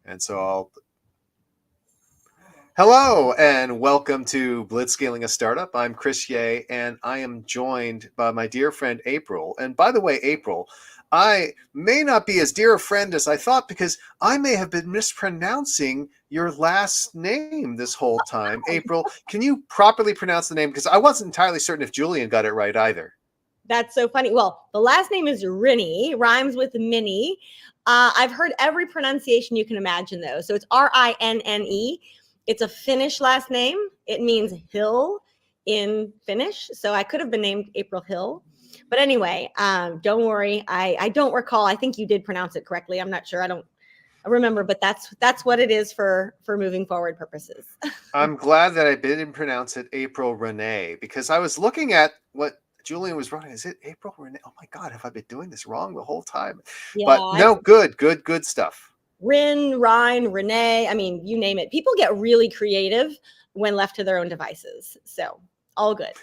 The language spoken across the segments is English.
And so hello and welcome to Blitzscaling a Startup. I'm Chris Ye, and I am joined by my dear friend April. And by the way, April, I may not be as dear a friend as I thought because I may have been mispronouncing your last name this whole time. April, can you properly pronounce the name? Because I wasn't entirely certain if Julian got it right either. That's so funny. Well, the last name is Rinne, rhymes with Minnie. I've heard every pronunciation you can imagine, though. So it's Rinne. It's a Finnish last name. It means hill in Finnish. So I could have been named April Hill. But anyway, don't worry. I don't recall. I think you did pronounce it correctly. I'm not sure. I don't remember, but that's what it is for moving forward purposes. I'm glad that I didn't pronounce it April Renee, because I was looking at what Julian was running. Is it April Renee? Oh my God, have I been doing this wrong the whole time? Yeah, but no, good stuff. Rin, Rhine, Renee. I mean, you name it. People get really creative when left to their own devices. So all good.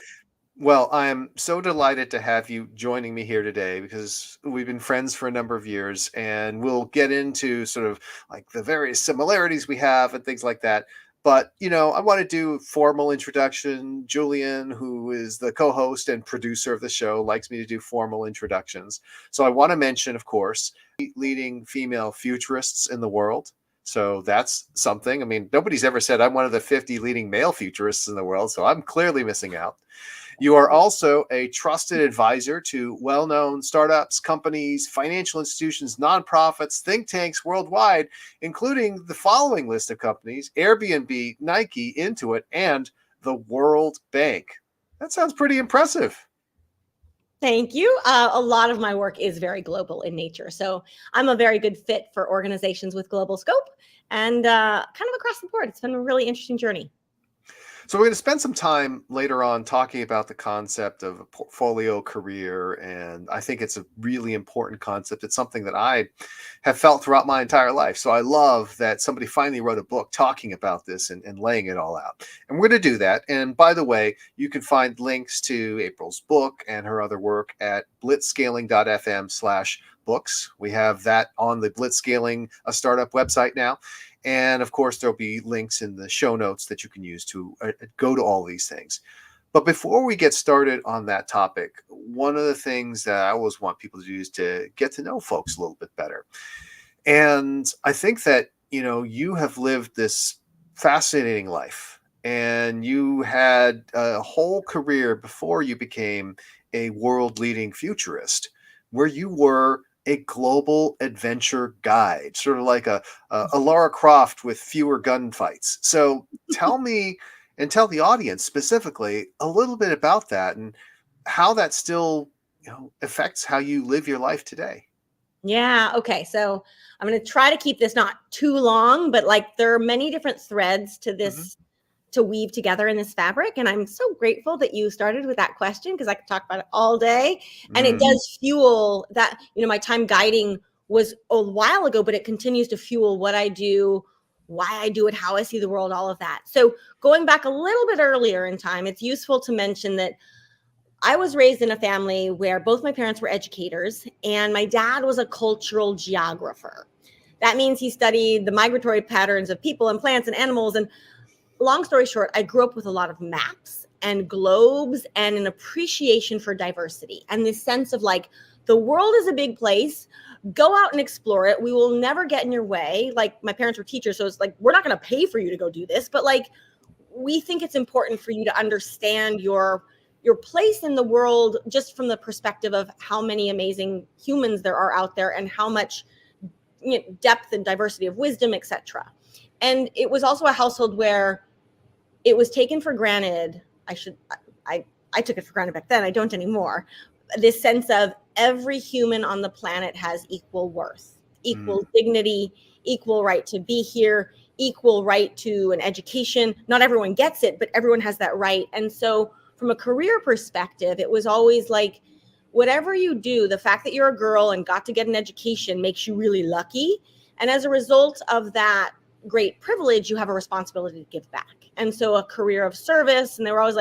Well, I'm so delighted to have you joining me here today because we've been friends for a number of years, and we'll get into sort of like the various similarities we have and things like that. But, I want to do formal introduction. Julian, who is the co-host and producer of the show, likes me to do formal introductions. So I want to mention, of course, leading female futurists in the world. So that's something. I mean, nobody's ever said I'm one of the 50 leading male futurists in the world, so I'm clearly missing out. You are also a trusted advisor to well-known startups, companies, financial institutions, nonprofits, think tanks worldwide, including the following list of companies: Airbnb, Nike, Intuit, and the World Bank. That sounds pretty impressive. Thank you. A lot of my work is very global in nature. So I'm a very good fit for organizations with global scope and kind of across the board. It's been a really interesting journey. So we're going to spend some time later on talking about the concept of a portfolio career, and I think it's a really important concept. It's something that I have felt throughout my entire life. So I love that somebody finally wrote a book talking about this and laying it all out. And we're going to do that. And by the way, you can find links to April's book and her other work at blitzscaling.fm/books. We have that on the Blitzscaling a Startup website now. And of course, there'll be links in the show notes that you can use to go to all these things. But before we get started on that topic, one of the things that I always want people to do is to get to know folks a little bit better. And I think that, you have lived this fascinating life, and you had a whole career before you became a world leading futurist, where you were a global adventure guide, sort of like a Lara Croft with fewer gunfights. So tell me and tell the audience specifically a little bit about that and how that still affects how you live your life today. Yeah. Okay. So I'm going to try to keep this not too long, but there are many different threads to this to weave together in this fabric. And I'm so grateful that you started with that question, because I could talk about it all day. And it does fuel that. My time guiding was a while ago, but it continues to fuel what I do, why I do it, how I see the world, all of that. So going back a little bit earlier in time, it's useful to mention that I was raised in a family where both my parents were educators, and my dad was a cultural geographer. That means he studied the migratory patterns of people and plants and animals. And long story short, I grew up with a lot of maps and globes and an appreciation for diversity and this sense of the world is a big place. Go out and explore it. We will never get in your way. My parents were teachers, so it's we're not going to pay for you to go do this, but we think it's important for you to understand your place in the world, just from the perspective of how many amazing humans there are out there and how much depth and diversity of wisdom, etc. And it was also a household where it was taken for granted. I took it for granted back then. I don't anymore. This sense of every human on the planet has equal worth, equal dignity, equal right to be here, equal right to an education. Not everyone gets it, but everyone has that right. And so from a career perspective, it was always whatever you do, the fact that you're a girl and got to get an education makes you really lucky. And as a result of that great privilege, you have a responsibility to give back. And so a career of service, and they were always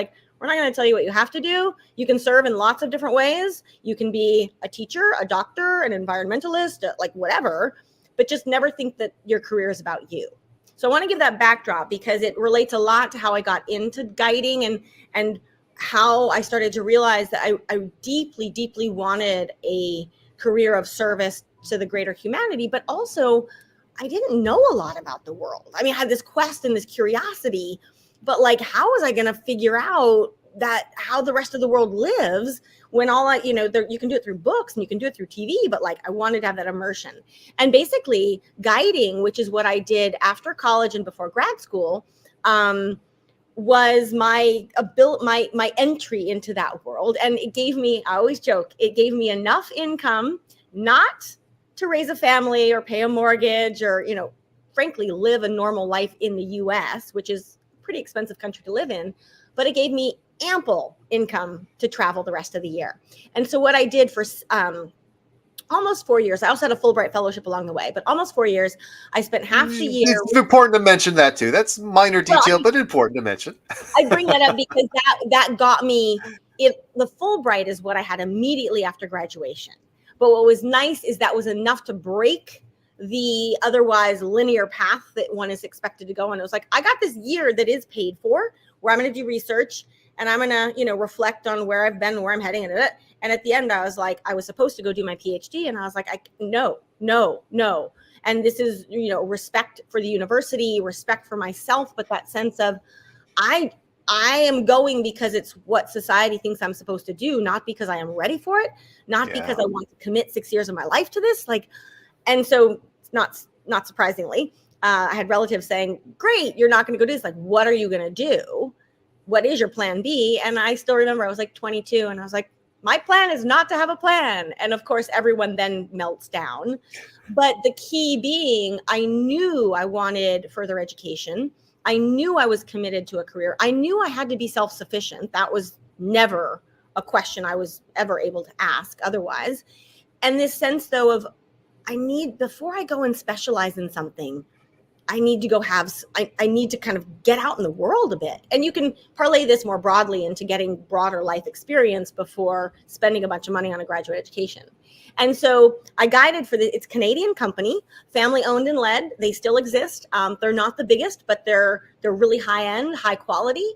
we're not going to tell you what you have to do. You can serve in lots of different ways. You can be a teacher, a doctor, an environmentalist, whatever. but just never think that your career is about you. So I want to give that backdrop because it relates a lot to how I got into guiding and how I started to realize that I deeply, deeply wanted a career of service to the greater humanity, but also I didn't know a lot about the world. I mean, I had this quest and this curiosity, but like, how was I going to figure out that how the rest of the world lives when all I, you can do it through books and you can do it through TV, but like I wanted to have that immersion. And basically guiding, which is what I did after college and before grad school, was my entry into that world. And it gave me, I always joke, it gave me enough income, not to raise a family or pay a mortgage or, frankly, live a normal life in the US, which is a pretty expensive country to live in, but it gave me ample income to travel the rest of the year. And so what I did for almost 4 years, I also had a Fulbright fellowship along the way, but almost 4 years, I spent half the year. It's important to mention that too. That's minor detail, but important to mention. I bring that up because that got me, the Fulbright is what I had immediately after graduation. But what was nice is that was enough to break the otherwise linear path that one is expected to go on. It was like, I got this year that is paid for where I'm going to do research and I'm going to, reflect on where I've been, where I'm heading. And at the end, I was like, I was supposed to go do my PhD. And I was like, no. And this is, respect for the university, respect for myself, but that sense of I am going because it's what society thinks I'm supposed to do, not because I am ready for it, not because I want to commit 6 years of my life to this. And so not surprisingly, I had relatives saying, great, you're not going to go do this. Like, what are you going to do? What is your plan B? And I still remember I was like 22 and I was like, my plan is not to have a plan. And of course, everyone then melts down. But the key being, I knew I wanted further education. I knew I was committed to a career. I knew I had to be self-sufficient. That was never a question I was ever able to ask otherwise. And this sense, though, of before I go and specialize in something, I need to I need to kind of get out in the world a bit. And you can parlay this more broadly into getting broader life experience before spending a bunch of money on a graduate education. And so I guided it's a Canadian company, family owned and led. They still exist. They're not the biggest, but they're really high end, high quality.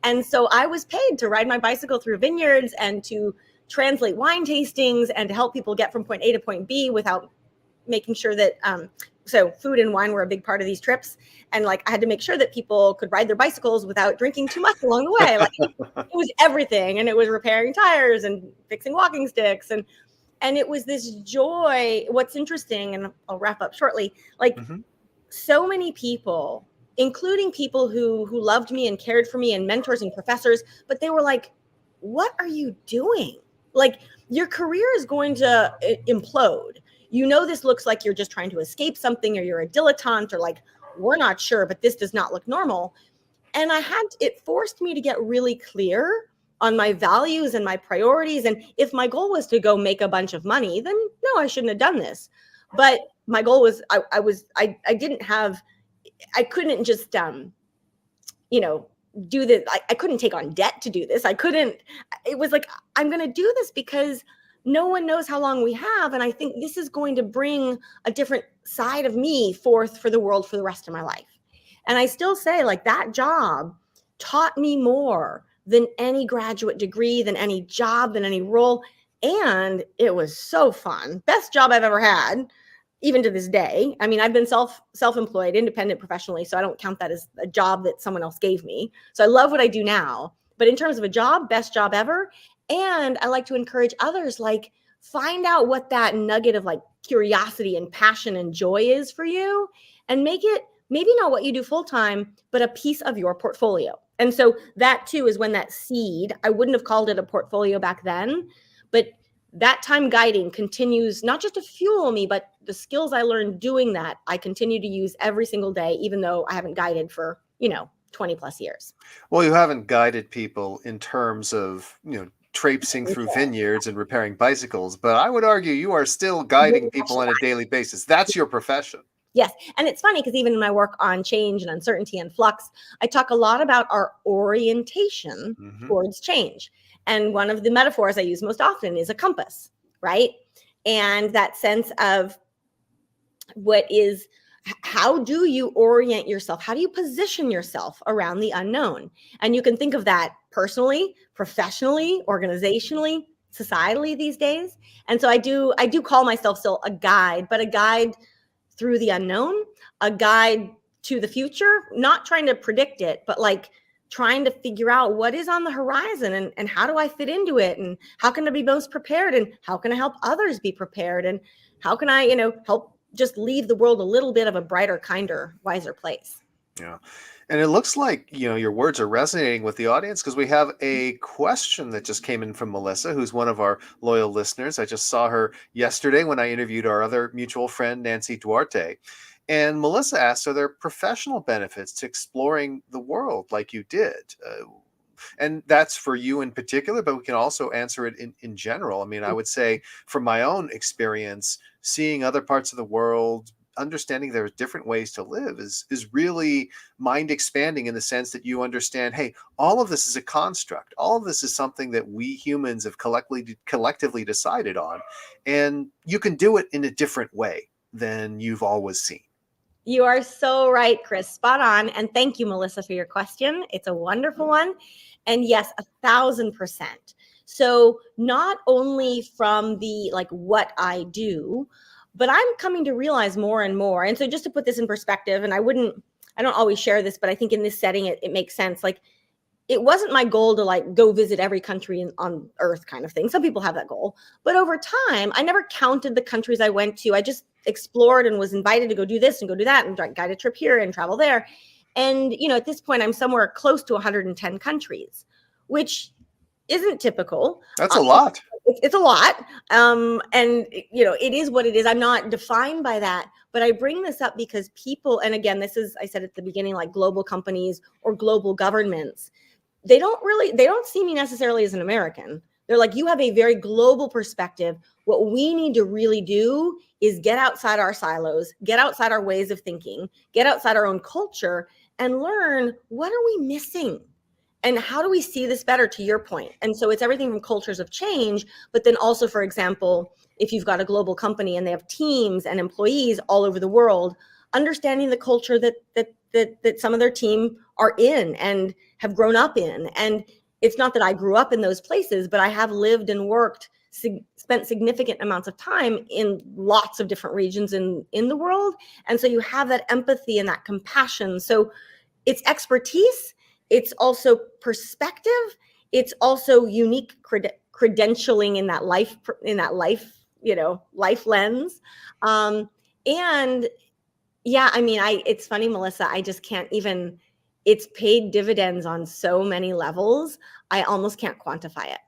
And so I was paid to ride my bicycle through vineyards and to translate wine tastings and to help people get from point A to point B without making sure that, so food and wine were a big part of these trips. And I had to make sure that people could ride their bicycles without drinking too much along the way. It was everything. And it was repairing tires and fixing walking sticks. And it was this joy. What's interesting, and I'll wrap up shortly, so many people, including people who loved me and cared for me and mentors and professors, but they were like, what are you doing? Your career is going to implode. This looks like you're just trying to escape something, or you're a dilettante, or we're not sure, but this does not look normal. And it forced me to get really clear on my values and my priorities. And if my goal was to go make a bunch of money, then no, I shouldn't have done this. But my goal was, I couldn't just, do this. I couldn't take on debt to do this. It was like, I'm going to do this because no one knows how long we have. And I think this is going to bring a different side of me forth for the world for the rest of my life. And I still say that job taught me more than any graduate degree, than any job, than any role. And it was so fun. Best job I've ever had, even to this day. I mean, I've been self-employed, independent professionally, so I don't count that as a job that someone else gave me. So I love what I do now. But in terms of a job, best job ever. And I like to encourage others, find out what that nugget of curiosity and passion and joy is for you, and make it maybe not what you do full time, but a piece of your portfolio. And so that too is when that seed, I wouldn't have called it a portfolio back then, but that time guiding continues not just to fuel me, but the skills I learned doing that, I continue to use every single day, even though I haven't guided for, 20 plus years. Well, you haven't guided people in terms of, traipsing through vineyards and repairing bicycles, but I would argue you are still guiding people on a daily basis. That's your profession. Yes. And it's funny because even in my work on change and uncertainty and flux, I talk a lot about our orientation towards change. And one of the metaphors I use most often is a compass, right? And that sense of how do you orient yourself? How do you position yourself around the unknown? And you can think of that personally, professionally, organizationally, societally these days. And so I do call myself still a guide, but a guide through the unknown, a guide to the future, not trying to predict it, but like trying to figure out what is on the horizon, and how do I fit into it, and how can I be most prepared, and how can I help others be prepared, and how can I, help just leave the world a little bit of a brighter, kinder, wiser place. Yeah. And it looks like, your words are resonating with the audience, because we have a question that just came in from Melissa, who's one of our loyal listeners. I just saw her yesterday when I interviewed our other mutual friend, Nancy Duarte. And Melissa asked, are there professional benefits to exploring the world like you did? And that's for you in particular, but we can also answer it in general. I mean, I would say from my own experience, seeing other parts of the world, understanding there are different ways to live is really mind expanding, in the sense that you understand, hey, all of this is a construct. All of this is something that we humans have collectively decided on. And you can do it in a different way than you've always seen. You are so right, Chris. Spot on. And thank you, Melissa, for your question. It's a wonderful one. And yes, 1,000%. So not only from the what I do, but I'm coming to realize more and more. And so just to put this in perspective, and I don't always share this, but I think in this setting, it makes sense. It wasn't my goal to go visit every country on earth kind of thing. Some people have that goal, but over time, I never counted the countries I went to. I just explored and was invited to go do this and go do that and guide a trip here and travel there. And, at this point, I'm somewhere close to 110 countries, which isn't typical. That's a lot. It's a lot. And, it is what it is. I'm not defined by that. But I bring this up because people, and again, this is, I said at the beginning, global companies or global governments, they don't see me necessarily as an American. They're like, you have a very global perspective. What we need to really do is get outside our silos, get outside our ways of thinking, get outside our own culture, and learn, what are we missing? And how do we see this better, to your point? And so it's everything from cultures of change, but then also, for example, if you've got a global company and they have teams and employees all over the world, understanding the culture that some of their team are in and have grown up in. And it's not that I grew up in those places, but I have lived and worked, spent significant amounts of time in lots of different regions in the world. And so you have that empathy and that compassion. So it's expertise. It's also perspective. It's also unique credentialing in that life, life lens. And yeah, I mean, it's funny, Melissa, I just can't even, it's paid dividends on so many levels. I almost can't quantify it.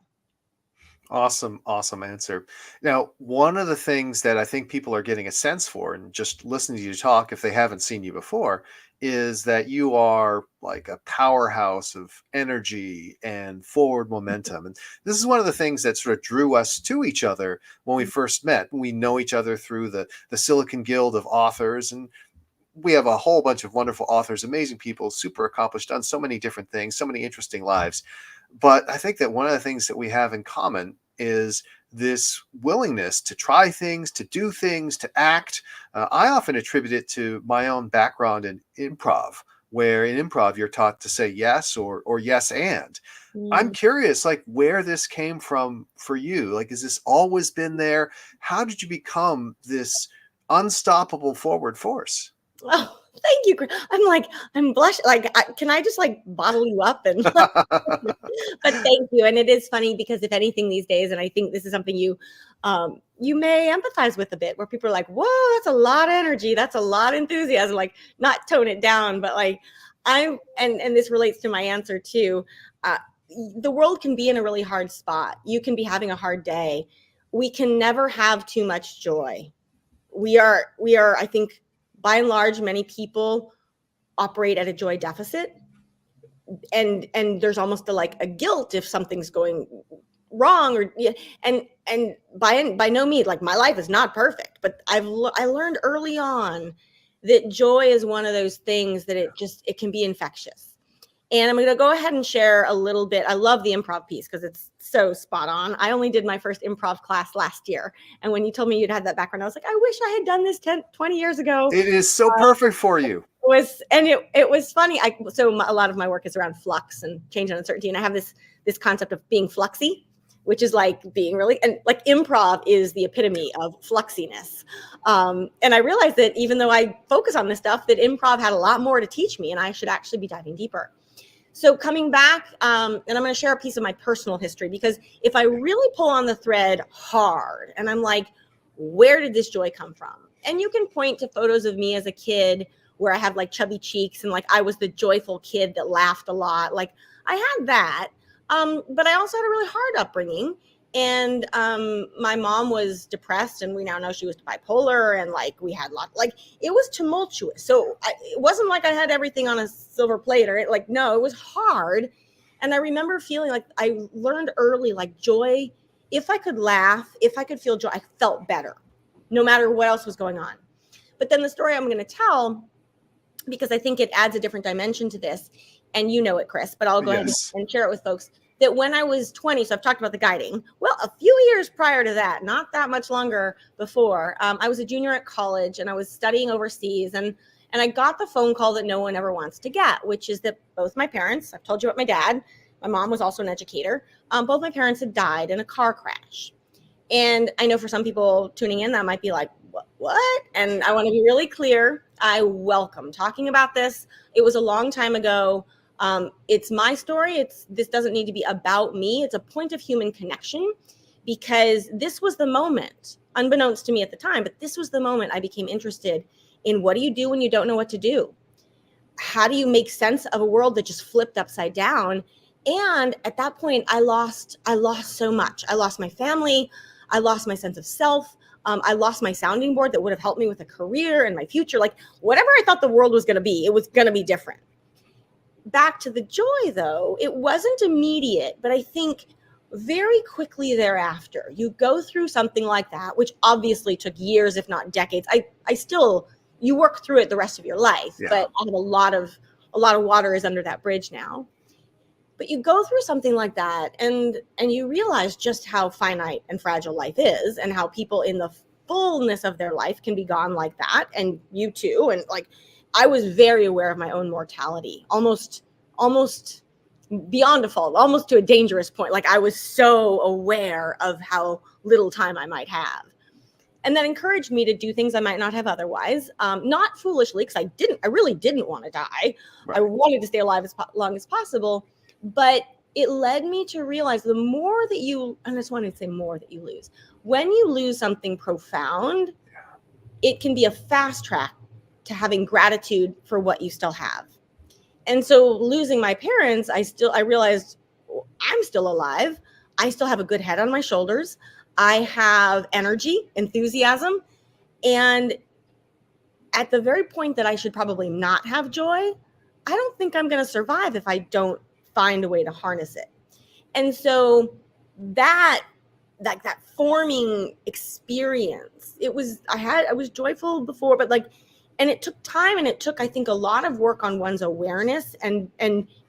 Awesome answer. Now, one of the things that I think people are getting a sense for, and just listening to you talk, if they haven't seen you before, is that you are like a powerhouse of energy and forward momentum. And this is one of the things that sort of drew us to each other when we first met. We know each other through the Silicon Guild of authors, and we have a whole bunch of wonderful authors, amazing people, super accomplished, done so many different things, so many interesting lives. But I think that one of the things that we have in common is this willingness to try things, to do things, to act. I often attribute it to my own background in improv, where in improv you're taught to say yes or yes and. I'm curious, where this came from for you. Has this always been there? How did you become this unstoppable forward force? Oh, thank you. I'm blushing. Can I just bottle you up and? But thank you. And it is funny because if anything these days, and I think this is something you may empathize with a bit, where people are like, "Whoa, that's a lot of energy. That's a lot of enthusiasm." Not tone it down, but and this relates to my answer too. The world can be in a really hard spot. You can be having a hard day. We can never have too much joy. We are. I think, by and large, many people operate at a joy deficit, and there's almost a guilt if something's going wrong, and by no means, my life is not perfect, but I learned early on that joy is one of those things that it can be infectious. And I'm going to go ahead and share a little bit. I love the improv piece because it's so spot on. I only did my first improv class last year. And when you told me you'd had that background, I was like, I wish I had done this 20 years ago. It is so perfect for you. It was funny. A lot of my work is around flux and change and uncertainty. And I have this concept of being fluxy, which is like being really, and like improv is the epitome of fluxiness. And I realized that even though I focus on this stuff, that improv had a lot more to teach me and I should actually be diving deeper. So coming back, and I'm going to share a piece of my personal history, because if I really pull on the thread hard and I'm like, where did this joy come from? And you can point to photos of me as a kid where I have like chubby cheeks and like I was the joyful kid that laughed a lot. Like I had that. But I also had a really hard upbringing. And my mom was depressed, and we now know she was bipolar, and like we had like it was tumultuous. So it wasn't like I had everything on a silver plate, or no, it was hard. And I remember feeling like I learned early, like joy. If I could laugh, if I could feel joy, I felt better, no matter what else was going on. But then the story I'm going to tell, because I think it adds a different dimension to this, and you know it, Chris, but I'll go ahead and share it with folks. That when I was 20, so I've talked about the guiding. Well, a few years prior to that, not that much longer before, I was a junior at college and I was studying overseas. And I got the phone call that no one ever wants to get, which is that both my parents, I've told you about my dad, my mom was also an educator, both my parents had died in a car crash. And I know for some people tuning in, that might be like, what? And I want to be really clear. I welcome talking about this. It was a long time ago. It's my story. This doesn't need to be about me. It's a point of human connection, because this was the moment, unbeknownst to me at the time, but this was the moment I became interested in what do you do when you don't know what to do? How do you make sense of a world that just flipped upside down? And at that point, I lost so much. I lost my family. I lost my sense of self. I lost my sounding board that would have helped me with a career and my future. Like whatever I thought the world was going to be, it was going to be different. Back to the joy, though, it wasn't immediate, but I think very quickly thereafter, you go through something like that, which obviously took years, if not decades. You work through it the rest of your life, but I have a lot of water is under that bridge now. But you go through something like that, and you realize just how finite and fragile life is, and how people in the fullness of their life can be gone like that, and you too, and like. I was very aware of my own mortality, almost beyond a fault, almost to a dangerous point. Like I was so aware of how little time I might have. And that encouraged me to do things I might not have otherwise, not foolishly, because I really didn't want to die. Right. I wanted to stay alive as long as possible. But it led me to realize the more that you, and I just wanted to say more that you lose, when you lose something profound, it can be a fast track to having gratitude for what you still have. And so losing my parents, I realized I'm still alive. I still have a good head on my shoulders. I have energy, enthusiasm. And at the very point that I should probably not have joy, I don't think I'm going to survive if I don't find a way to harness it. And so that forming experience, I was joyful before, but and it took time, and it took, I think, a lot of work on one's awareness and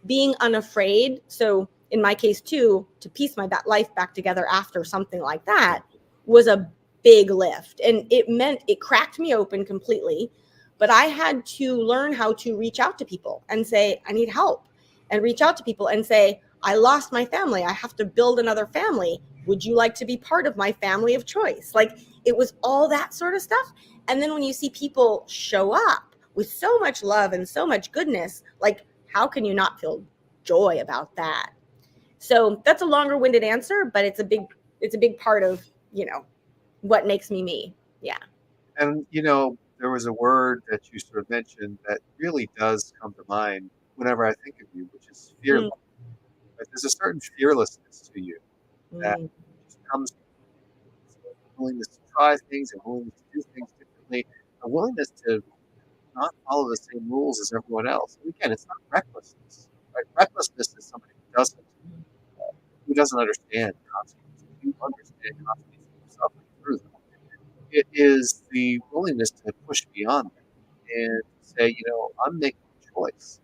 being unafraid. So in my case too, to piece my life back together after something like that was a big lift. And it cracked me open completely, but I had to learn how to reach out to people and say, I need help, and reach out to people and say, I lost my family. I have to build another family. Would you like to be part of my family of choice? Like it was all that sort of stuff. And then when you see people show up with so much love and so much goodness, like how can you not feel joy about that? So that's a longer winded answer, but it's a big part of, what makes me me. Yeah. And, there was a word that you sort of mentioned that really does come to mind whenever I think of you, which is fearless. But there's a certain fearlessness to you that just comes from a willingness to try things, and willingness to do things differently, a willingness to not follow the same rules as everyone else. And again, it's not recklessness. Right? Recklessness is somebody who doesn't understand consequences. You understand consequences yourself and through them. It is the willingness to push beyond that and say, I'm making a choice,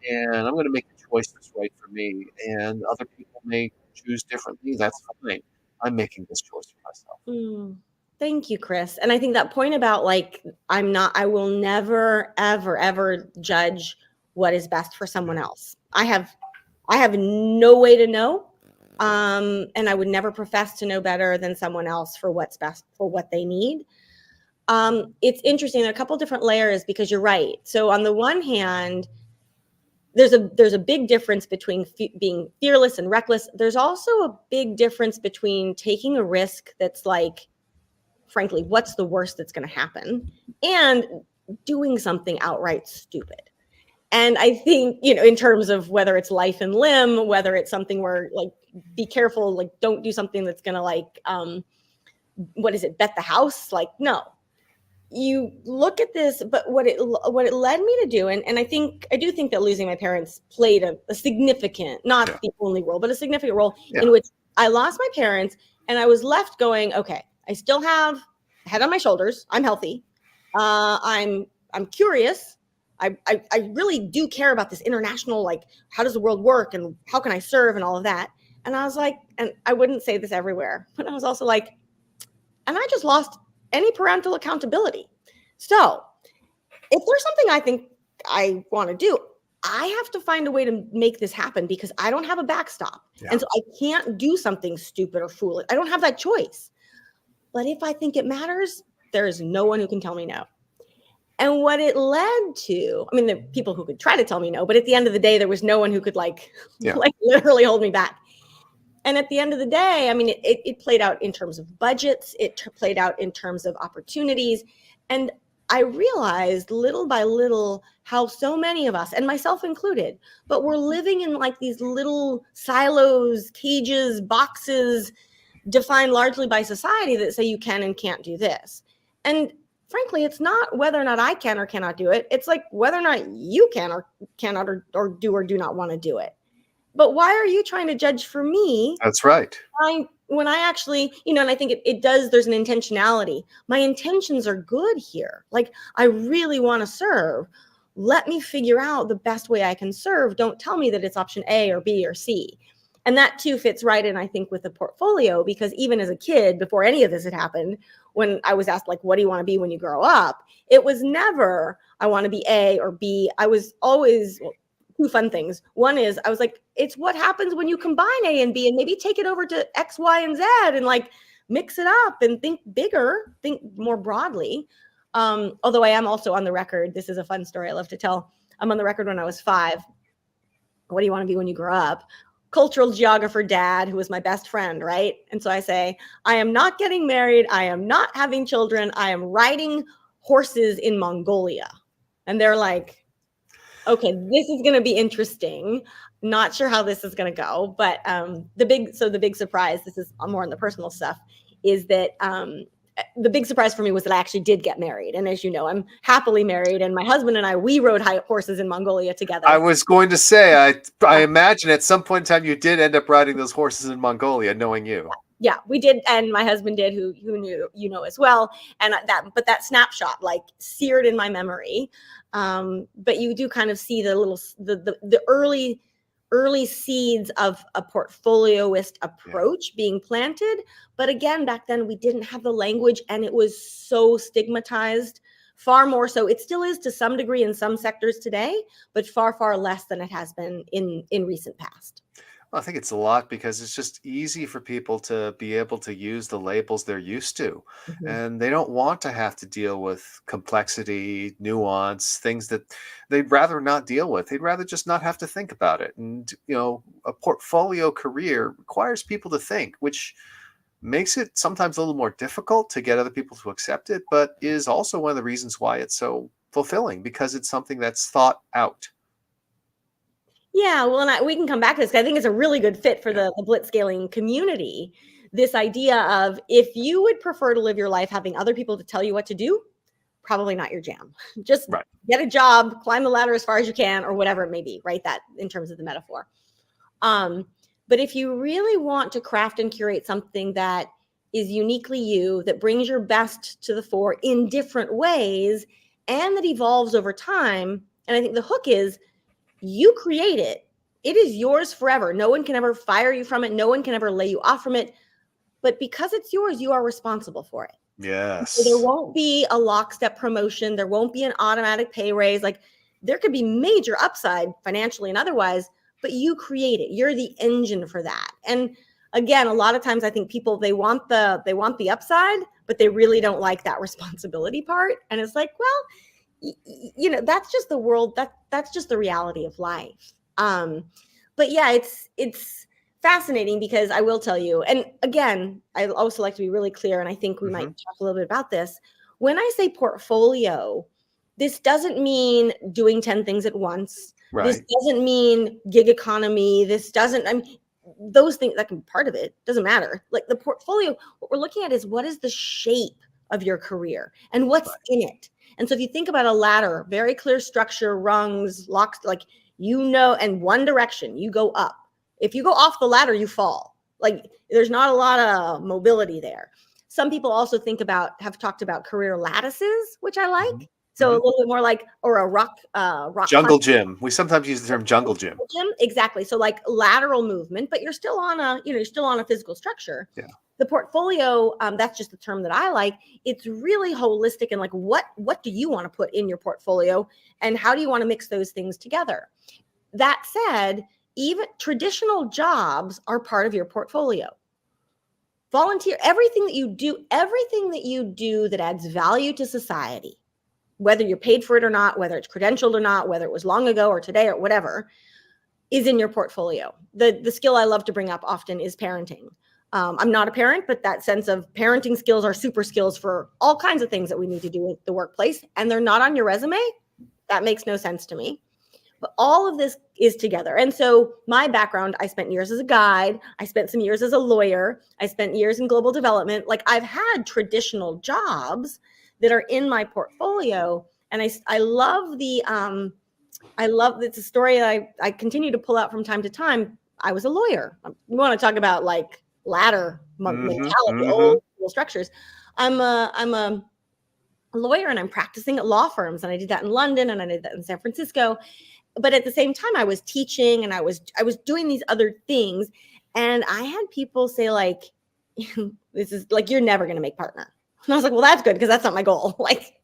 and I'm going to make a choice that's right for me, and other people may choose differently. That's fine. I'm making this choice for myself. Mm. Thank you, Chris. And I think that point about like, I will never, ever, ever judge what is best for someone else. I have no way to know. And I would never profess to know better than someone else for what's best for what they need. It's interesting. There are a couple different layers because you're right. So on the one hand, there's a big difference between being fearless and reckless. There's also a big difference between taking a risk that's like, frankly, what's the worst that's going to happen, and doing something outright stupid. And I think, in terms of whether it's life and limb, whether it's something where like, be careful, like don't do something that's going to like, bet the house? Like, no. You look at this, but what it led me to do, and I do think that losing my parents played a significant, not the only role, but a significant role in which I lost my parents and I was left going, okay, I still have a head on my shoulders. I'm healthy. I'm curious. I really do care about this international, like, how does the world work and how can I serve and all of that. And I was like, and I wouldn't say this everywhere, but I was also like, and I just lost any parental accountability. So if there's something I think I want to do, I have to find a way to make this happen because I don't have a backstop. Yeah. And so I can't do something stupid or foolish. I don't have that choice. But if I think it matters, there is no one who can tell me no. And what it led to, I mean, there are people who could try to tell me no, but at the end of the day, there was no one who could like literally hold me back. And at the end of the day, I mean, it played out in terms of budgets. It played out in terms of opportunities. And I realized little by little how so many of us, and myself included, but we're living in like these little silos, cages, boxes, defined largely by society that say you can and can't do this. And frankly, it's not whether or not I can or cannot do it. It's like whether or not you can or cannot or do not want to do it. But why are you trying to judge for me? That's right. When I actually, and I think it does, there's an intentionality. My intentions are good here. Like, I really want to serve. Let me figure out the best way I can serve. Don't tell me that it's option A or B or C. And that too fits right in, I think, with the portfolio, because even as a kid, before any of this had happened, when I was asked, like, what do you want to be when you grow up? It was never, I want to be A or B. I was always, two fun things. One is I was like, it's what happens when you combine A and B and maybe take it over to X, Y, and Z and like mix it up and think bigger, think more broadly. Although I am also on the record. This is a fun story I love to tell. I'm on the record when I was 5. What do you want to be when you grow up? Cultural geographer dad, who was my best friend, right? And so I say, I am not getting married. I am not having children. I am riding horses in Mongolia. And they're like, okay, this is going to be interesting. Not sure how this is going to go, but the big surprise, this is more on the personal stuff, is that the big surprise for me was that I actually did get married. And as you know, I'm happily married, and my husband and I, we rode horses in Mongolia together. I was going to say, I imagine at some point in time you did end up riding those horses in Mongolia, knowing you. Yeah, we did, and my husband did, who knew as well. And that snapshot like seared in my memory. But you do kind of see the early seeds of a portfolioist approach being planted. But again, back then we didn't have the language, and it was so stigmatized, far more so. It still is to some degree in some sectors today, but far, far less than it has been in recent past. Well, I think it's a lot because it's just easy for people to be able to use the labels they're used to. Mm-hmm. And they don't want to have to deal with complexity, nuance, things that they'd rather not deal with. They'd rather just not have to think about it. And, a portfolio career requires people to think, which makes it sometimes a little more difficult to get other people to accept it, but is also one of the reasons why it's so fulfilling, because it's something that's thought out. Yeah, well, and we can come back to this. I think it's a really good fit for the blitzscaling community. This idea of, if you would prefer to live your life having other people to tell you what to do, probably not your jam. Just get a job, climb the ladder as far as you can, or whatever it may be, right? That in terms of the metaphor. But if you really want to craft and curate something that is uniquely you, that brings your best to the fore in different ways, and that evolves over time, and I think the hook is, you create it, It is yours forever. No one can ever fire you from it. No one can ever lay you off from it. But because it's yours, you are responsible for it. So there Yes. won't be a lockstep promotion. There won't be an automatic pay raise. Like, there could be major upside financially and otherwise, but you create it. You're the engine for that. And again, a lot of times I think people, they want the upside, but they really don't like that responsibility part. And it's like, well, that's just the world. That's just the reality of life. But yeah, it's fascinating because I will tell you, and again, I also like to be really clear, and I think we might talk a little bit about this. When I say portfolio, this doesn't mean doing 10 things at once. Right. This doesn't mean gig economy. This doesn't, I mean, those things that can be part of it, doesn't matter. Like the portfolio, what we're looking at is what is the shape of your career and what's in it. And so if you think about a ladder, very clear structure, rungs, locks, like, and one direction, you go up. If you go off the ladder, you fall. Like, there's not a lot of mobility there. Some people also have talked about career lattices, which I like. So a little bit more like, or a rock jungle gym. We sometimes use the term jungle gym. Exactly. So like lateral movement, but you're still on a physical structure. Yeah. The portfolio, that's just the term that I like. It's really holistic and like, what do you want to put in your portfolio and how do you want to mix those things together? That said, even traditional jobs are part of your portfolio. Volunteer, everything that you do that adds value to society, whether you're paid for it or not, whether it's credentialed or not, whether it was long ago or today or whatever, is in your portfolio. The skill I love to bring up often is parenting. I'm not a parent, but that sense of parenting skills are super skills for all kinds of things that we need to do in the workplace, and they're not on your resume. That makes no sense to me. But all of this is together. And so my background, I spent years as a guide. I spent some years as a lawyer. I spent years in global development. Like, I've had traditional jobs that are in my portfolio. And I love it's a story I continue to pull out from time to time. I was a lawyer. We want to talk about like ladder mentality, old school structures. I'm a lawyer and I'm practicing at law firms, and I did that in London and I did that in San Francisco. But at the same time, I was teaching and I was doing these other things. And I had people say like, this is like, you're never going to make partner. And I was like, well, that's good, because that's not my goal. Like,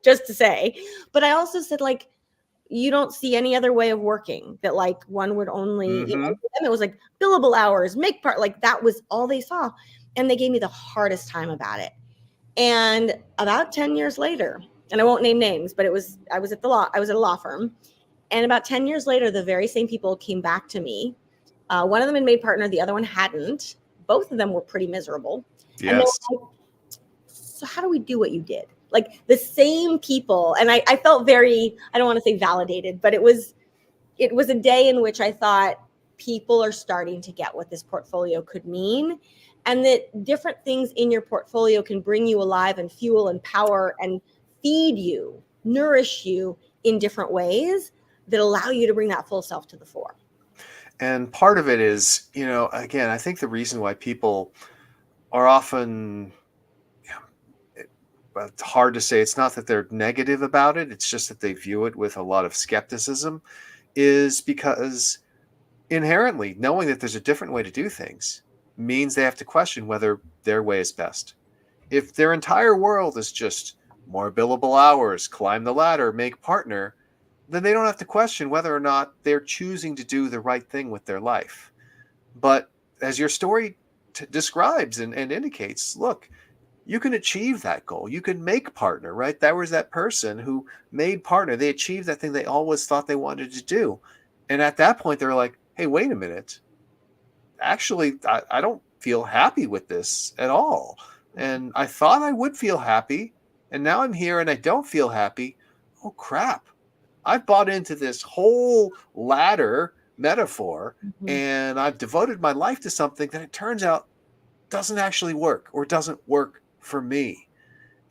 just to say. But I also said, like, you don't see any other way of working that like one would only, for them it was like billable hours, like that was all they saw. And they gave me the hardest time about it. And about 10 years later, and I won't name names, but I was at a law firm. And about 10 years later, the very same people came back to me. One of them had made partner, the other one hadn't. Both of them were pretty miserable. Yes. And they were like, so how do we do what you did? Like, the same people. And I felt very, I don't want to say validated, but it was a day in which I thought people are starting to get what this portfolio could mean, and that different things in your portfolio can bring you alive and fuel and power and feed you, nourish you in different ways that allow you to bring that full self to the fore. And part of it is, again, I think the reason why people are often, it's hard to say, it's not that they're negative about it, it's just that they view it with a lot of skepticism, is because inherently knowing that there's a different way to do things means they have to question whether their way is best. If their entire world is just more billable hours, climb the ladder, make partner, then they don't have to question whether or not they're choosing to do the right thing with their life. But as your story describes and indicates, look, you can achieve that goal. You can make partner, right? That was that person who made partner. They achieved that thing they always thought they wanted to do. And at that point, they're like, hey, wait a minute. Actually, I don't feel happy with this at all. And I thought I would feel happy. And now I'm here and I don't feel happy. Oh, crap. I've bought into this whole ladder metaphor, and I've devoted my life to something that it turns out doesn't actually work, or doesn't work for me.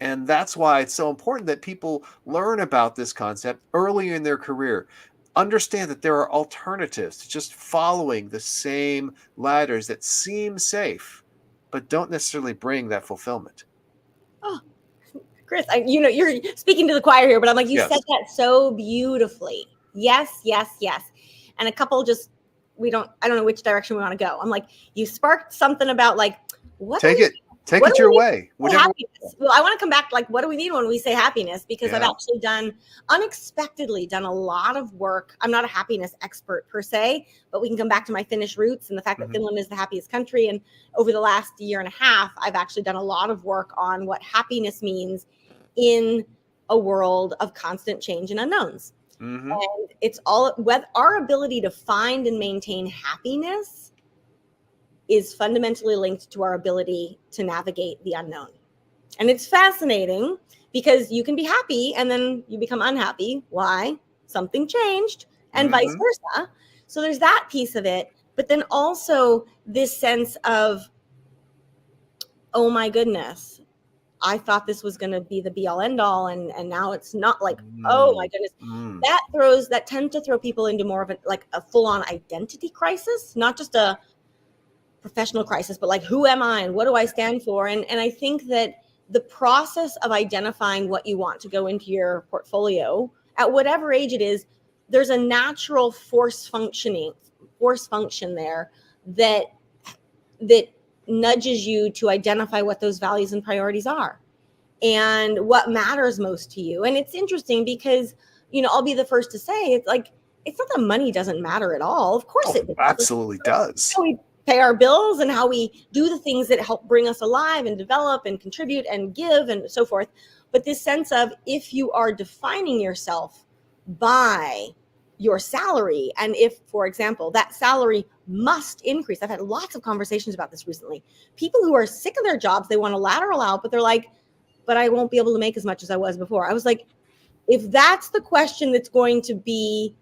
And that's why it's so important that people learn about this concept early in their career. Understand that there are alternatives to just following the same ladders that seem safe, but don't necessarily bring that fulfillment. Oh, Chris, you're speaking to the choir here, but I'm like, you said that so beautifully. Yes, yes, yes. And a couple just I don't know which direction we want to go. I'm like, you sparked something about like, take it your way, whatever. Happiness. Well, I want to come back to like, what do we need when we say happiness? Because I've actually unexpectedly done a lot of work. I'm not a happiness expert per se, but we can come back to my Finnish roots and the fact that Finland is the happiest country. And over the last year and a half, I've actually done a lot of work on what happiness means in a world of constant change and unknowns. And it's all with our ability to find and maintain happiness is fundamentally linked to our ability to navigate the unknown. And it's fascinating because you can be happy and then you become unhappy. Why? Something changed, and vice versa. So there's that piece of it. But then also this sense of, oh my goodness, I thought this was going to be the be all end all. And now it's not. Like, oh my goodness. That tends to throw people into more of a full on identity crisis, not just a professional crisis, but like, who am I and what do I stand for? And I think that the process of identifying what you want to go into your portfolio at whatever age it is, there's a natural force function there that nudges you to identify what those values and priorities are and what matters most to you. And it's interesting because, I'll be the first to say, it's like, it's not that money doesn't matter at all. Of course it absolutely does. We pay our bills and how we do the things that help bring us alive and develop and contribute and give and so forth. But this sense of, if you are defining yourself by your salary, and if, for example, that salary must increase. I've had lots of conversations about this recently. People who are sick of their jobs, they want to lateral out, but they're like, but I won't be able to make as much as I was before. I was like, if that's the question that's going to be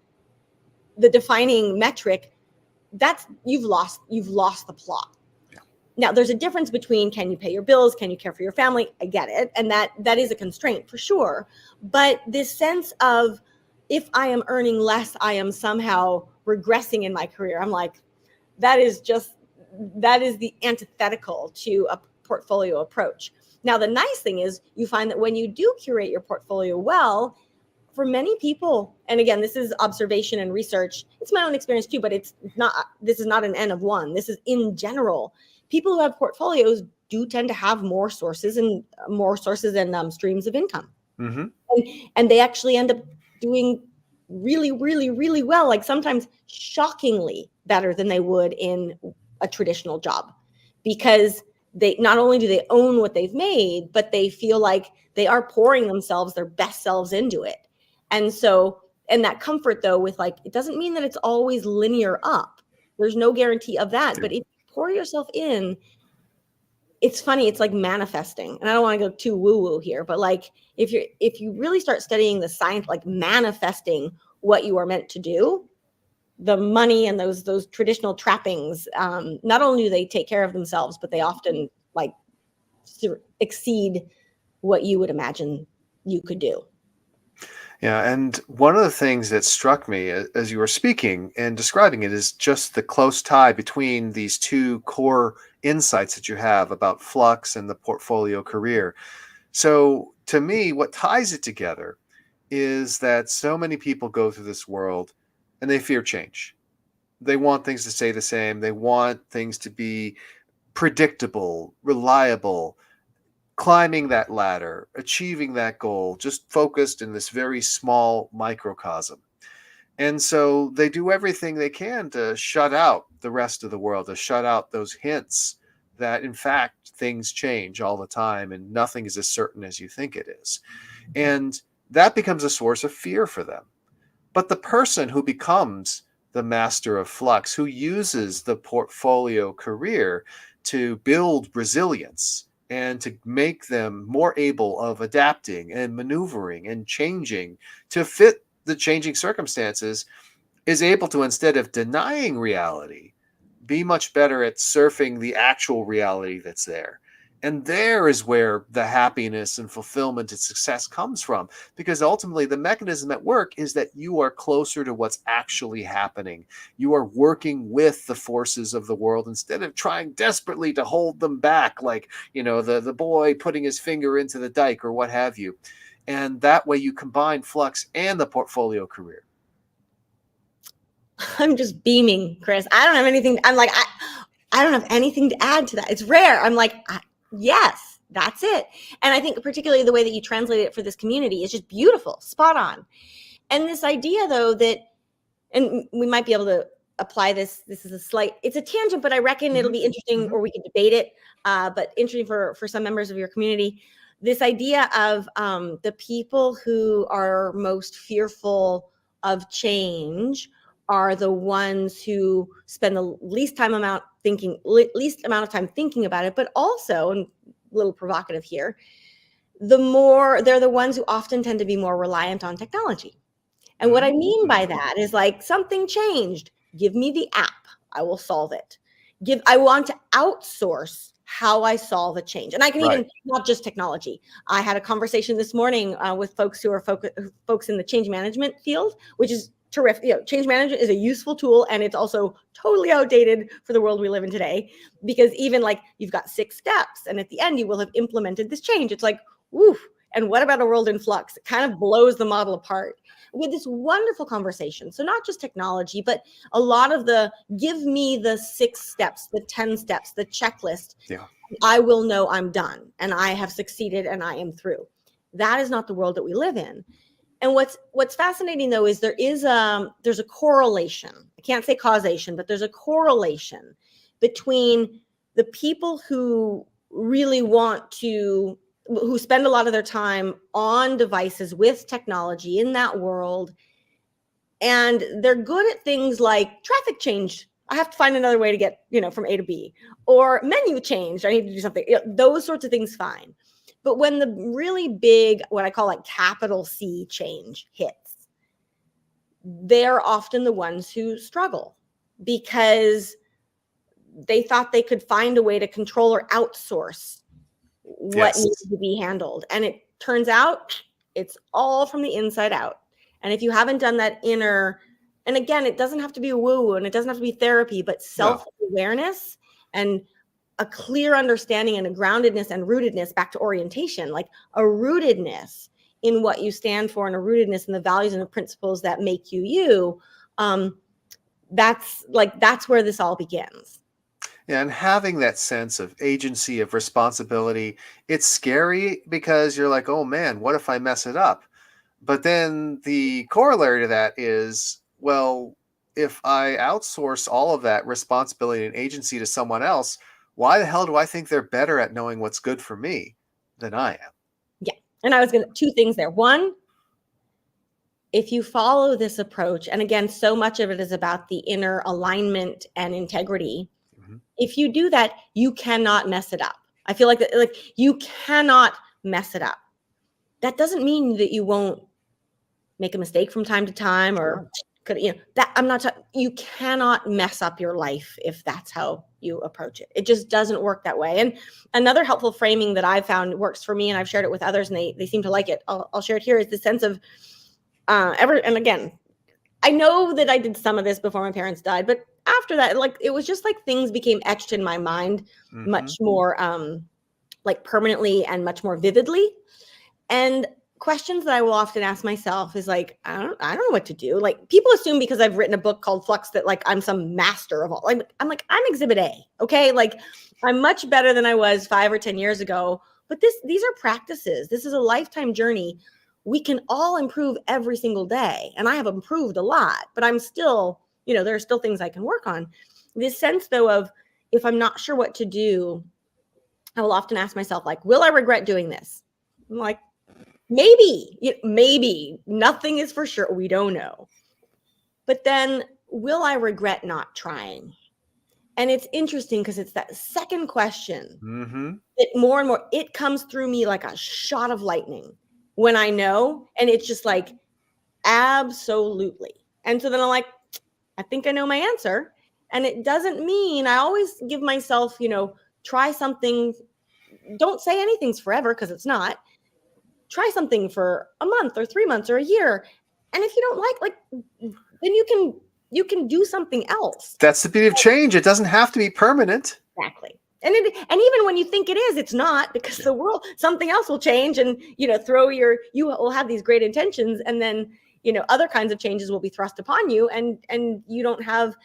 the defining metric, you've lost the plot. Now, there's a difference between, can you pay your bills? Can you care for your family? I get it. And that is a constraint for sure. But this sense of, if I am earning less, I am somehow regressing in my career. I'm like, that is the antithetical to a portfolio approach. Now, the nice thing is you find that when you do curate your portfolio well, for many people, and again, this is observation and research, it's my own experience too, but this is not an N of one. This is in general. People who have portfolios do tend to have more sources and streams of income. And they actually end up doing really, really, really well, like sometimes shockingly better than they would in a traditional job, because they not only do they own what they've made, but they feel like they are pouring their best selves into it. And so, and that comfort though, with like, it doesn't mean that it's always linear up. There's no guarantee of that. But if you pour yourself in, it's funny. It's like manifesting. And I don't want to go too woo-woo here, but like, if you really start studying the science, like manifesting what you are meant to do, the money and those traditional trappings, not only do they take care of themselves, but they often like exceed what you would imagine you could do. Yeah, and one of the things that struck me as you were speaking and describing it is just the close tie between these two core insights that you have about Flux and the portfolio career. So to me, what ties it together is that so many people go through this world and they fear change. They want things to stay the same. They want things to be predictable, reliable, climbing that ladder, achieving that goal, just focused in this very small microcosm. And so they do everything they can to shut out the rest of the world, to shut out those hints that, in fact, things change all the time and nothing is as certain as you think it is. And that becomes a source of fear for them. But the person who becomes the master of Flux, who uses the portfolio career to build resilience and to make them more able of adapting and maneuvering and changing to fit the changing circumstances, is able to, instead of denying reality, be much better at surfing the actual reality that's there. And there is where the happiness and fulfillment and success comes from, because ultimately the mechanism at work is that you are closer to what's actually happening. You are working with the forces of the world instead of trying desperately to hold them back, like, the boy putting his finger into the dike or what have you. And that way you combine Flux and the portfolio career. I'm just beaming, Chris. I don't have anything. I'm like, I don't have anything to add to that. It's rare. I'm like, yes, that's it. And I think particularly the way that you translate it for this community is just beautiful, spot on. And this idea though that, and we might be able to apply this. This is it's a tangent, but I reckon it'll be interesting, or we can debate it. But interesting for some members of your community. This idea of the people who are most fearful of change are the ones who spend the least amount of time thinking about it, but also, and a little provocative here, they're the ones who often tend to be more reliant on technology. And what I mean by that is like, something changed. Give me the app. I will solve it. I want to outsource how I solve a change. And I can even, not just technology. I had a conversation this morning with folks who are folks in the change management field, which is terrific. Change management is a useful tool, and it's also totally outdated for the world we live in today, because even like you've got 6 steps and at the end you will have implemented this change. It's like, woof. And what about a world in flux? It kind of blows the model apart. With this wonderful conversation. So not just technology, but a lot of give me the 6 steps, the 10 steps, the checklist. Yeah. I will know I'm done and I have succeeded and I am through. That is not the world that we live in. And what's fascinating though is there's a correlation. I can't say causation, but there's a correlation between the people who really who spend a lot of their time on devices with technology in that world. And they're good at things like traffic change. I have to find another way to get, from A to B, or menu change. I need to do something, those sorts of things, fine. But when the really big, what I call like capital C change hits, they're often the ones who struggle because they thought they could find a way to control or outsource what needs to be handled. And it turns out it's all from the inside out. And if you haven't done that inner, and again, it doesn't have to be woo and it doesn't have to be therapy, but self-awareness and a clear understanding and a groundedness and rootedness, back to orientation, like a rootedness in what you stand for and a rootedness in the values and the principles that make you, that's where this all begins. And having that sense of agency, of responsibility, it's scary because you're like, oh man, what if I mess it up? But then the corollary to that is, well, if I outsource all of that responsibility and agency to someone else, why the hell do I think they're better at knowing what's good for me than I am? Yeah. And I was going to, 2 things there. One, if you follow this approach, and again, so much of it is about the inner alignment and integrity. If you do that, you cannot mess it up. I feel like you cannot mess it up. That doesn't mean that you won't make a mistake from time to time, or you cannot mess up your life if that's how you approach it. It just doesn't work that way. And another helpful framing that I've found works for me, and I've shared it with others, and they seem to like it. I'll share it here, is the sense of and again, I know that I did some of this before my parents died, but after that, it was just like things became etched in my mind much more permanently and much more vividly. And questions that I will often ask myself is like, I don't know what to do. Like, people assume because I've written a book called Flux that I'm some master of all. I'm exhibit A. Okay. I'm much better than I was 5 or 10 years ago, but these are practices. This is a lifetime journey. We can all improve every single day. And I have improved a lot, but I'm still, there are still things I can work on. This sense though of, if I'm not sure what to do, I will often ask myself, will I regret doing this? I'm like, maybe, nothing is for sure. We don't know. But then, will I regret not trying? And it's interesting because it's that second question that more and more, it comes through me like a shot of lightning when I know, and it's just like, absolutely. And so then I'm like, I think I know my answer. And it doesn't mean, I always give myself, try something. Don't say anything's forever, because it's not. Try something for a month or 3 months or a year. And if you don't like, then you can do something else. That's the beauty of change. It doesn't have to be permanent. Exactly. And even when you think it is, it's not, because the world, something else will change, and you will have these great intentions, and then other kinds of changes will be thrust upon you, and you don't have.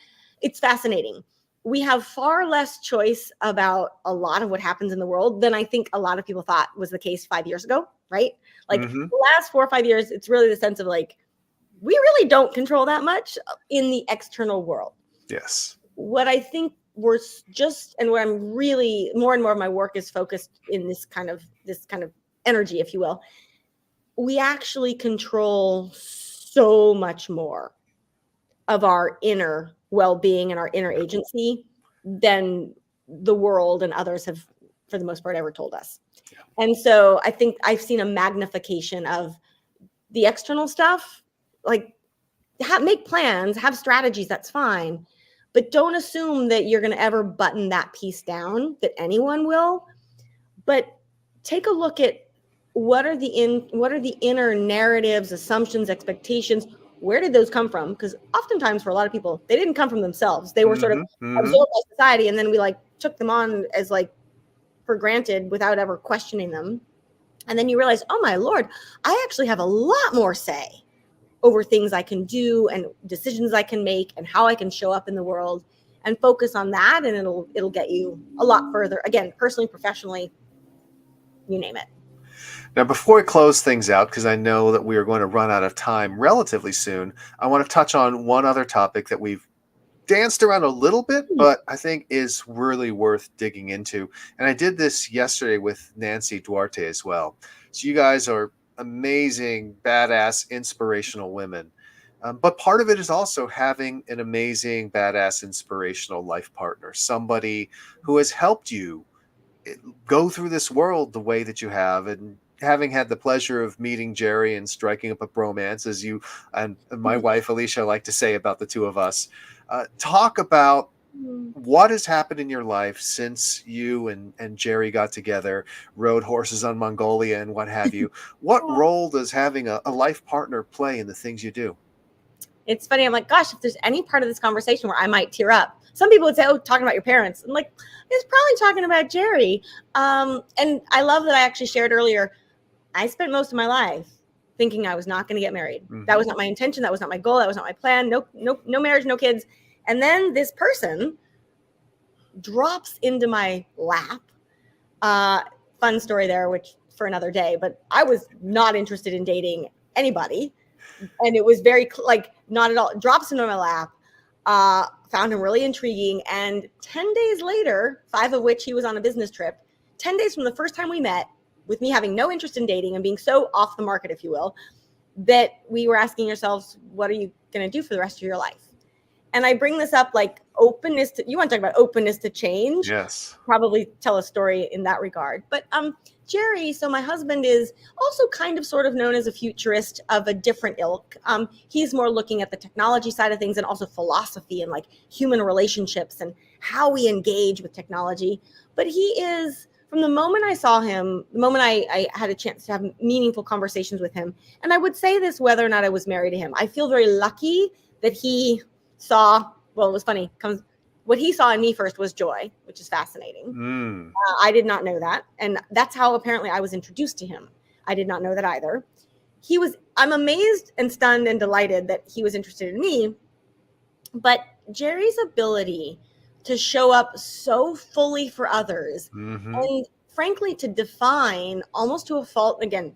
It's fascinating. We have far less choice about a lot of what happens in the world than I think a lot of people thought was the case 5 years ago, right? Like the last 4 or 5 years, it's really the sense of like, we really don't control that much in the external world. Yes. What I think and where I'm really more and more of my work is focused in this kind of energy, if you will. We actually control so much more of our inner well-being and our inner agency than the world and others have, for the most part, ever told us. Yeah. And so I think I've seen a magnification of the external stuff. Like, make plans, have strategies, that's fine. But don't assume that you're going to ever button that piece down, that anyone will. But take a look at what are the inner narratives, assumptions, expectations. Where did those come from? Because oftentimes for a lot of people, they didn't come from themselves. They were sort of absorbed by society, and then we like took them on as like for granted without ever questioning them. And then you realize, oh my Lord, I actually have a lot more say over things I can do and decisions I can make and how I can show up in the world, and focus on that. And it'll get you a lot further. Again, personally, professionally, you name it. Now, before we close things out, because I know that we are going to run out of time relatively soon, I want to touch on one other topic that we've danced around a little bit, but I think is really worth digging into. And I did this yesterday with Nancy Duarte as well. So you guys are amazing, badass, inspirational women. But part of it is also having an amazing, badass, inspirational life partner, somebody who has helped you go through this world the way that you have. And having had the pleasure of meeting Jerry and striking up a bromance, as you and my wife Alicia like to say about the two of us, talk about what has happened in your life since you and Jerry got together, rode horses on Mongolia and what have you. What role does having a life partner play in the things you do? It's funny. I'm like, gosh, if there's any part of this conversation where I might tear up. Some people would say, oh, talking about your parents. I'm like, it's probably talking about Jerry. And I love that I actually shared earlier, I spent most of my life thinking I was not going to get married. That was not my intention. That was not my goal. That was not my plan. No marriage, no kids. And then this person drops into my lap. Fun story there, which for another day, but I was not interested in dating anybody. And it was very not at all. Drops into my lap. Found him really intriguing. And 10 days later, 5 of which he was on a business trip, 10 days from the first time we met, with me having no interest in dating and being so off the market, if you will, that we were asking ourselves, what are you going to do for the rest of your life? And I bring this up like openness to, you want to talk about openness to change? Yes. Probably tell a story in that regard. But Jerry, so my husband, is also kind of sort of known as a futurist of a different ilk. He's more looking at the technology side of things and also philosophy and like human relationships and how we engage with technology. But he is, from the moment I saw him, the moment I had a chance to have meaningful conversations with him, and I would say this whether or not I was married to him, I feel very lucky that he saw, well, it was funny, what he saw in me first was joy, which is fascinating. I did not know that. And that's how apparently I was introduced to him. I did not know that either. I'm amazed and stunned and delighted that he was interested in me. But Jerry's ability to show up so fully for others and frankly to define almost to a fault, again,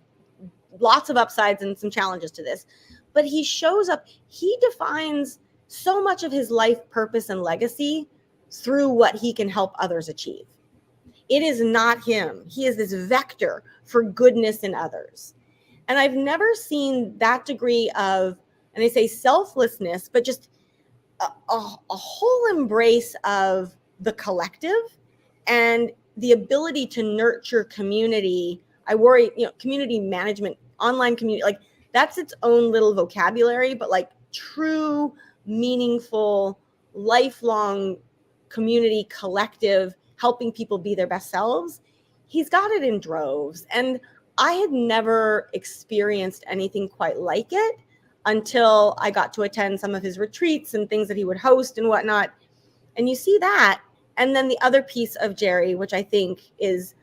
lots of upsides and some challenges to this, but he shows up, he defines so much of his life purpose and legacy through what he can help others achieve. It is not him. He is this vector for goodness in others. And I've never seen that degree of, and I say selflessness, but just a whole embrace of the collective and the ability to nurture community. I worry, community management, online community, like that's its own little vocabulary, but like true, meaningful, lifelong community, collective, helping people be their best selves. He's got it in droves. And I had never experienced anything quite like it until I got to attend some of his retreats and things that he would host and whatnot. And you see that. And then the other piece of Jerry, which I think is,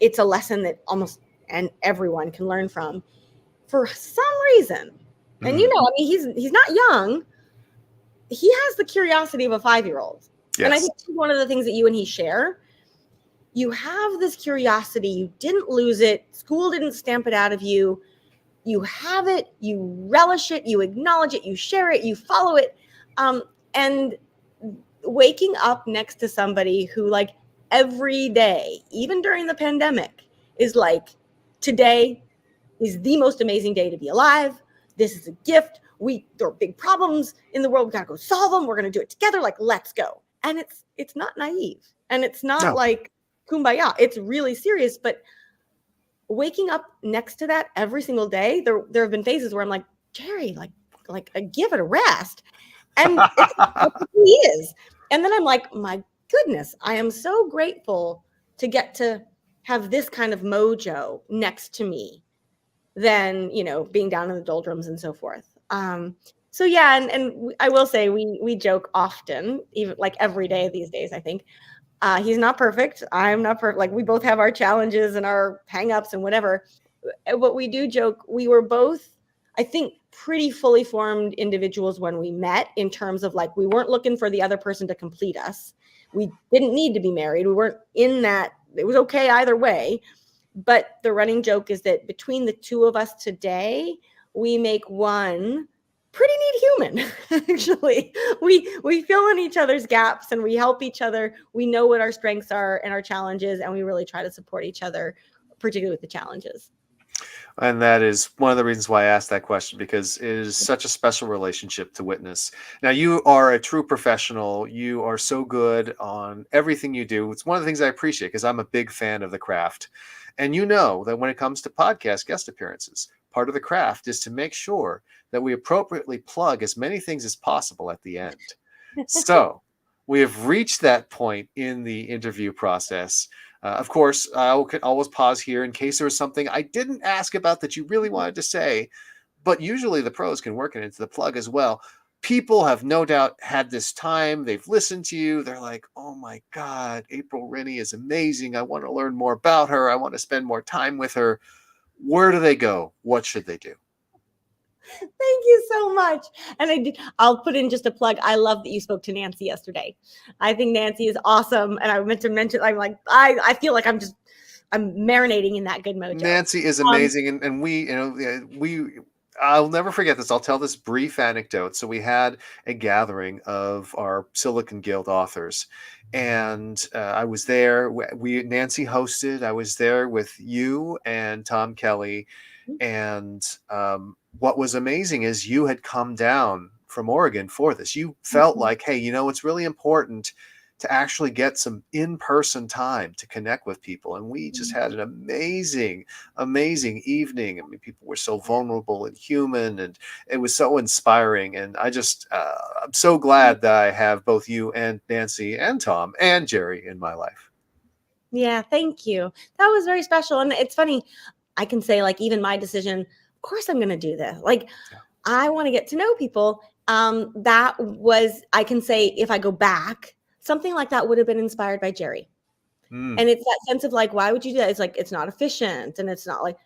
it's a lesson that almost everyone can learn from. for some reason, and you know, I mean, he's not young. He has the curiosity of a 5-year-old. Yes. And I think one of the things that you and he share, you have this curiosity. You didn't lose it. School didn't stamp it out of you. You have it. You relish it. You acknowledge it. You share it. You follow it. And waking up next to somebody who, like, every day, even during the pandemic, is like, today is the most amazing day to be alive. This is a gift. There are big problems in the world. We got to go solve them. We're going to do it together. Like, let's go. And it's not naive, and it's not like kumbaya. It's really serious. But waking up next to that every single day, there have been phases where I'm like, Jerry, like I give it a rest. And it's he is. And then I'm like, my goodness, I am so grateful to get to have this kind of mojo next to me than, you know, being down in the doldrums and so forth. So yeah, and I will say we joke often, even like every day these days, I think. He's not perfect. I'm not perfect. Like, we both have our challenges and our hangups and whatever. But we do joke, we were both, I think, pretty fully formed individuals when we met, in terms of, like, we weren't looking for the other person to complete us. We didn't need to be married. We weren't in that. It was okay either way. But the running joke is that between the two of us today, we make one pretty neat human. Actually, we fill in each other's gaps, and we help each other. We know what our strengths are and our challenges, and we really try to support each other, particularly with the challenges. And that is one of the reasons why I asked that question, because it is such a special relationship to witness. Now, you are a true professional. You are so good on everything you do. It's one of the things I appreciate, because I'm a big fan of the craft. And you know that when it comes to podcast guest appearances, part of the craft is to make sure that we appropriately plug as many things as possible at the end. So we have reached that point in the interview process. Of course, I can always pause here in case there was something I didn't ask about that you really wanted to say, but usually the pros can work it into the plug as well. People have no doubt had this time. They've listened to you. They're like, oh my God, April Rinne is amazing. I want to learn more about her. I want to spend more time with her. Where do they go? What should they do? Thank you so much. And I'll put in just a plug. I love that you spoke to Nancy yesterday. I think Nancy is awesome. And I meant to mention, I'm like, I feel like I'm marinating in that good mojo. Nancy is amazing. And I'll never forget this. I'll tell this brief anecdote. So we had a gathering of our Silicon Guild authors, and I was there. Nancy hosted. I was there with you and Tom Kelly. And what was amazing is you had come down from Oregon for this. You felt like, hey, you know, it's really important to actually get some in-person time to connect with people. And we just had an amazing, amazing evening. I mean, people were so vulnerable and human, and it was so inspiring. And I'm so glad that I have both you and Nancy and Tom and Jerry in my life. Yeah, thank you. That was very special. And it's funny, I can say, like, even my decision, of course I'm going to do this. Like, I want to get to know people. I can say, if I go back, something like that would have been inspired by Jerry. And it's that sense of, like, why would you do that? It's like, it's not efficient. And it's not like,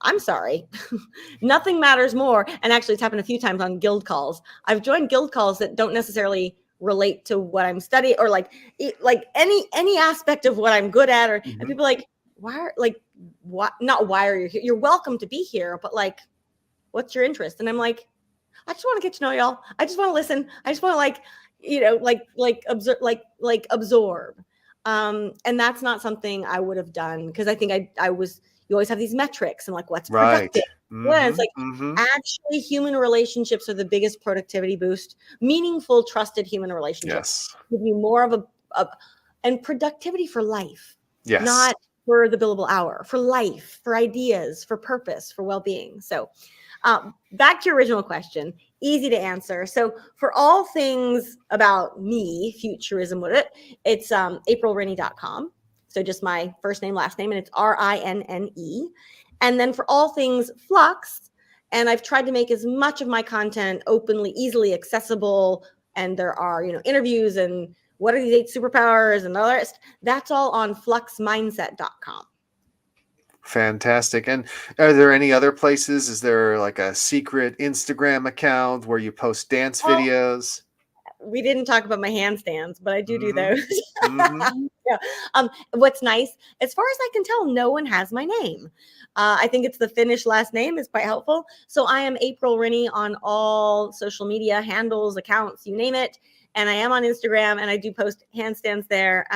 I'm sorry, nothing matters more. And actually, it's happened a few times on guild calls. I've joined guild calls that don't necessarily relate to what I'm studying, or like any aspect of what I'm good at. And people are like, why are you here? You're welcome to be here, but, like, what's your interest? And I'm like, I just want to get to know y'all. I just want to listen. I just want to absorb. And that's not something I would have done, because I think you always have these metrics and, like, what's productive. Yeah, it's like, actually, human relationships are the biggest productivity boost. Meaningful, trusted human relationships give you more of and productivity for life. Yes. Not for the billable hour, for life, for ideas, for purpose, for well-being. So back to your original question, easy to answer. So for all things about me, futurism, it's aprilrinne.com. So just my first name, last name, and it's RINNE. And then for all things Flux, and I've tried to make as much of my content openly, easily accessible. And there are, interviews and what are these 8 superpowers and all the rest. That's all on fluxmindset.com. Fantastic. And are there any other places? Is there like a secret Instagram account where you post dance Well, videos? we didn't talk about my handstands, but I do Hmm. those. Hmm. Yeah. What's nice, as far as I can tell, no one has my name. I think it's the Finnish last name is quite helpful. So I am April Rinne on all social media handles, accounts, you name it. And I am on Instagram, and I do post handstands there.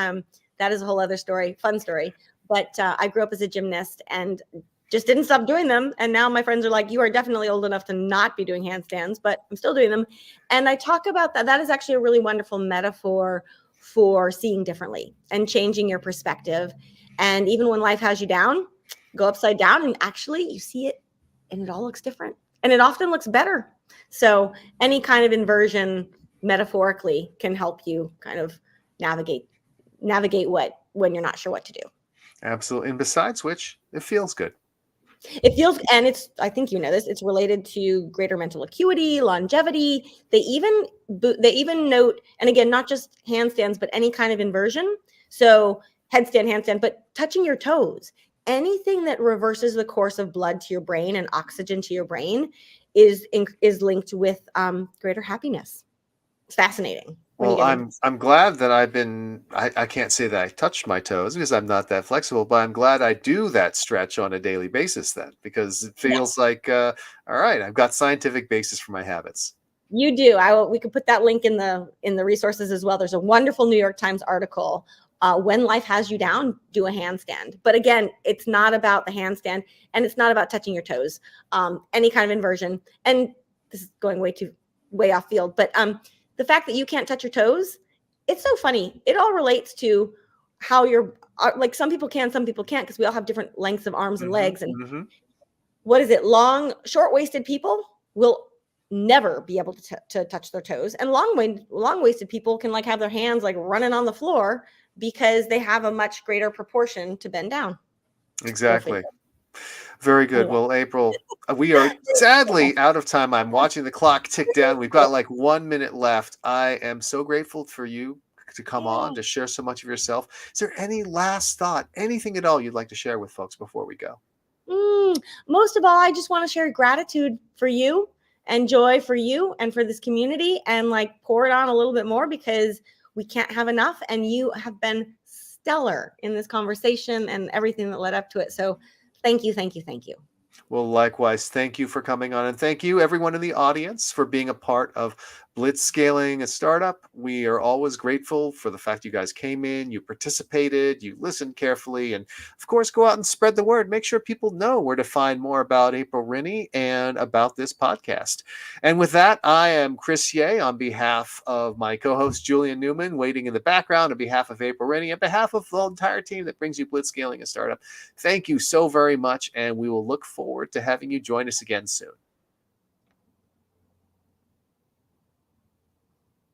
That is a whole other story, fun story. But I grew up as a gymnast and just didn't stop doing them. And now my friends are like, you are definitely old enough to not be doing handstands, but I'm still doing them. And I talk about that. That is actually a really wonderful metaphor for seeing differently and changing your perspective. And even when life has you down, go upside down and actually you see it and it all looks different. And it often looks better. So any kind of inversion metaphorically can help you kind of navigate what when you're not sure what to do. Absolutely. And besides which, it feels good. It feels, and it's, I think you know this, it's related to greater mental acuity, longevity. They even note, and again, not just handstands, but any kind of inversion. So headstand, handstand, but touching your toes, anything that reverses the course of blood to your brain and oxygen to your brain is linked with greater happiness. It's fascinating. When you Well, get into I'm glad that I can't say that I touched my toes because I'm not that flexible, but I'm glad I do that stretch on a daily basis then, because it feels like all right, I've got scientific basis for my habits. You do. We could put that link in the resources as well. There's a wonderful New York Times article. When life has you down, do a handstand. But again, it's not about the handstand, and it's not about touching your toes. Any kind of inversion. And this is going way off field. But the fact that you can't touch your toes, it's so funny. It all relates to how you're like some people can, some people can't, because we all have different lengths of arms and Hmm. legs. And Hmm. what is it? Short-waisted people will never be able to touch their toes, and long-waisted people can like have their hands like running on the floor because they have a much greater proportion to bend down. Go figure. Exactly. Very good. Anyway, Well, April, we are sadly out of time. I'm watching the clock tick down. We've got like 1 minute left. I am so grateful for you to come on to share so much of yourself. Is there any last thought, anything at all you'd like to share with folks before we go? Most of all, I just want to share gratitude for you and joy for you and for this community, and like pour it on a little bit more because we can't have enough. And you have been stellar in this conversation and everything that led up to it. So thank you, thank you, thank you. Well, likewise, thank you for coming on. And thank you, everyone in the audience, for being a part of Blitzscaling a Startup. We are always grateful for the fact you guys came in, you participated, you listened carefully, and of course, go out and spread the word. Make sure people know where to find more about April Rinne and about this podcast. And with that, I am Chris Ye on behalf of my co host, Julian Newman, waiting in the background on behalf of April Rinne, on behalf of the entire team that brings you Blitzscaling a Startup. Thank you so very much, and we will look forward to having you join us again soon.